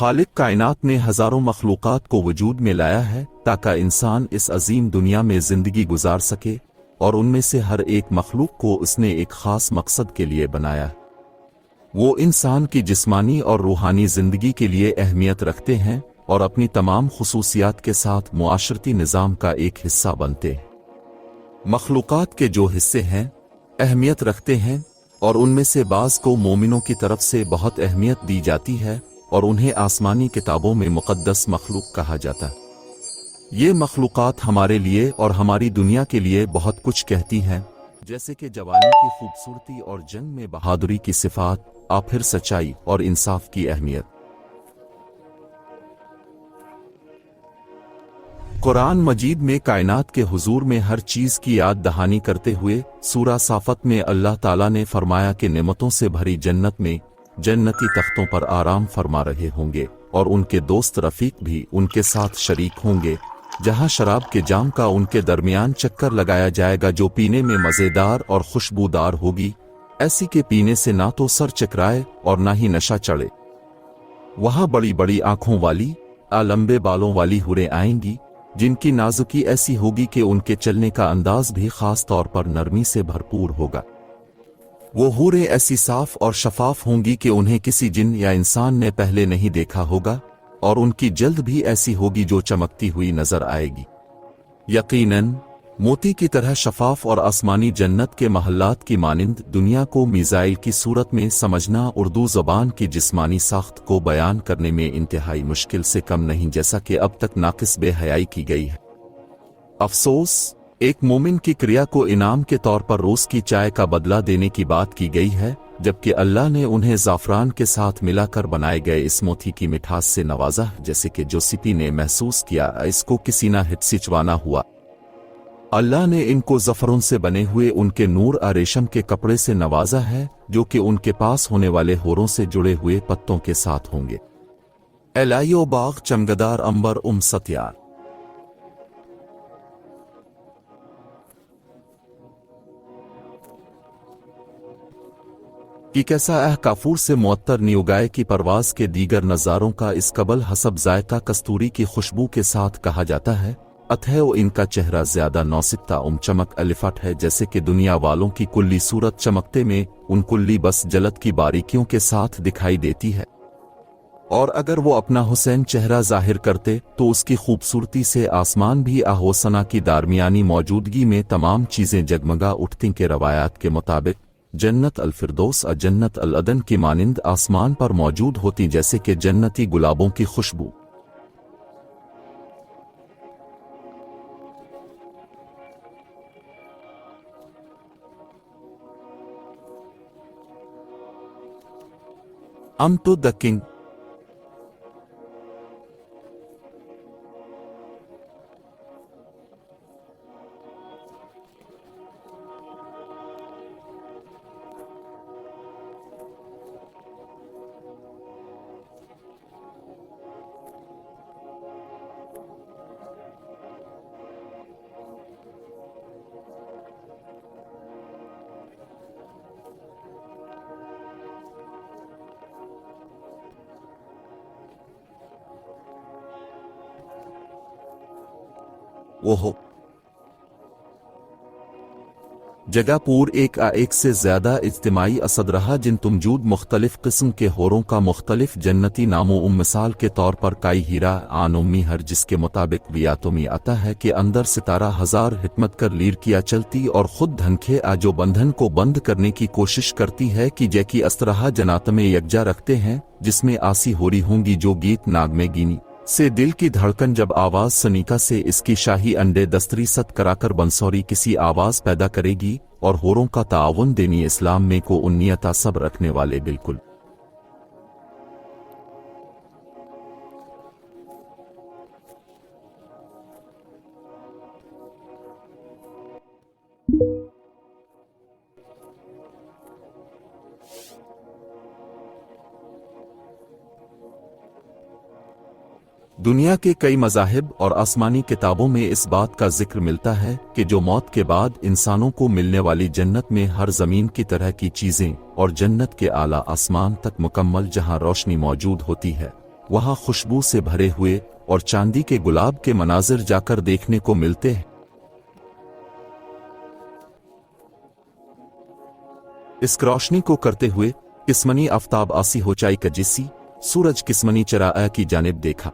खालिक कायनात ने हजारों मखलूक़ात को वजूद में लाया है ताकि इंसान इस अजीम दुनिया में ज़िंदगी गुजार सके, और उनमें से हर एक मखलूक को उसने एक ख़ास मकसद के लिए बनाया। वो इंसान की जिस्मानी और रूहानी ज़िंदगी के लिए अहमियत रखते हैं और अपनी तमाम खुसूसियात के साथ मुआशरती निज़ाम का एक हिस्सा बनते हैं। मखलूक़ात के जो हिस्से हैं अहमियत रखते हैं, और उनमें से बाज़ को मोमिनों की तरफ से बहुत अहमियत दी जाती है और उन्हें आसमानी किताबों में मुक़द्दस मखलूक कहा जाता है। ये मखलूक़ात हमारे लिए और हमारी दुनिया के लिए बहुत कुछ कहती हैं, जैसे कि जवानी की खूबसूरती और जंग में बहादुरी की सिफ़ात, आखिर सच्चाई और इंसाफ की अहमियत। कुरान मजीद में कायनात के हुजूर में हर चीज़ की याद दहानी करते हुए सूरा साफ़त में अल्लाह ताला ने फरमाया कि नेमतों से भरी जन्नत में जन्नती तख्तों पर आराम फरमा रहे होंगे और उनके दोस्त रफ़ीक भी उनके साथ शरीक होंगे, जहां शराब के जाम का उनके दरमियान चक्कर लगाया जाएगा जो पीने में मज़ेदार और खुशबूदार होगी, ऐसी के पीने से ना तो सर चकराए और ना ही नशा चढ़े। वहां बड़ी बड़ी आंखों वाली लंबे बालों वाली हुरें आएंगी, जिनकी नाजुकी ऐसी होगी कि उनके चलने का अंदाज भी खास तौर पर नरमी से भरपूर होगा। वो हूरें ऐसी साफ और शफाफ होंगी कि उन्हें किसी जिन या इंसान ने पहले नहीं देखा होगा, और उनकी जल्द भी ऐसी होगी जो चमकती हुई नजर आएगी। यकीनन मोती की तरह शफाफ और आसमानी जन्नत के महल्लात की मानिंद दुनिया को मिसाइल की सूरत में समझना उर्दू ज़बान की जिस्मानी साख्त को बयान करने में इंतहाई मुश्किल से कम नहीं, जैसा कि अब तक नाकिस बेहयाई की गई है। अफसोस, एक मोमिन की क्रिया को इनाम के तौर पर रोज़ की चाय का बदला देने की बात की गई है, जबकि अल्लाह ने उन्हें ज़ाफ़रान के साथ मिलाकर बनाए गए इस मोती की मिठास से नवाजा, जैसे कि जोसिपी ने महसूस किया इसको किसी ना हिचकिचाना हुआ। अल्लाह ने इनको ज़फ़रों से बने हुए उनके नूर रेशम के कपड़े से नवाजा है, जो कि उनके पास होने वाले होरों से जुड़े हुए पत्तों के साथ होंगे। एलायो बाग चमगदार अंबर सत्यार। कि कैसा काफूर से मुअत्तर न्यूगाए की परवाज के दीगर नज़ारों का इस कबल हसब जायका कस्तूरी की खुशबू के साथ कहा जाता है। अतः इनका चेहरा ज्यादा नौसिकता चमक अलिफट है, जैसे कि दुनिया वालों की कुल्ली सूरत चमकते में उन कुल्ली बस जलत की बारीकियों के साथ दिखाई देती है, और अगर वो अपना हुसैन चेहरा जाहिर करते तो उसकी खूबसूरती से आसमान भी आहोसना की दारमियानी मौजूदगी में तमाम चीज़ें जगमगा उठती के रवायात के मुताबिक जन्नत अल-फिरदौस जन्नत अल-अदन की मानिंद आसमान पर मौजूद होती, जैसे कि जन्नती गुलाबों की खुशबू। तो द किंग। ओहो जगापुर एक से ज्यादा इज्तिमाई असद रहा, जिन तुमजूद मुख्तलिफ किस्म के होरों का मुख्तलिफ जन्नती नामों मिसाल के तौर पर काई हीरा आनुमी हर, जिसके मुताबिक बियातुमी आता है कि अंदर सितारा हजार हिकमत कर लीर किया चलती और खुद धनखे जो बंधन को बंद करने की कोशिश करती है कि जैकी अस्त्रहा जनात में यकजा रखते हैं, जिसमें आसी होरी होंगी जो गीत नाग में गिनी से दिल की धड़कन जब आवाज सनीका से इसकी शाही अंडे दस्तरी सत कराकर बंसौरी किसी आवाज पैदा करेगी, और होरों का ताउन देनी इस्लाम में को उन्नियता सब रखने वाले बिल्कुल। दुनिया के कई मज़ाहिब और आसमानी किताबों में इस बात का जिक्र मिलता है कि जो मौत के बाद इंसानों को मिलने वाली जन्नत में हर ज़मीन की तरह की चीज़ें और जन्नत के आला आसमान तक मुकम्मल जहां रोशनी मौजूद होती है, वहाँ खुशबू से भरे हुए और चांदी के गुलाब के मनाजिर जाकर देखने को मिलते हैं। इस रोशनी को करते हुए किस्मनी आफ्ताब आसी हो चाई का जिस्सी सूरज किस्मनी चराआ की जानिब देखा।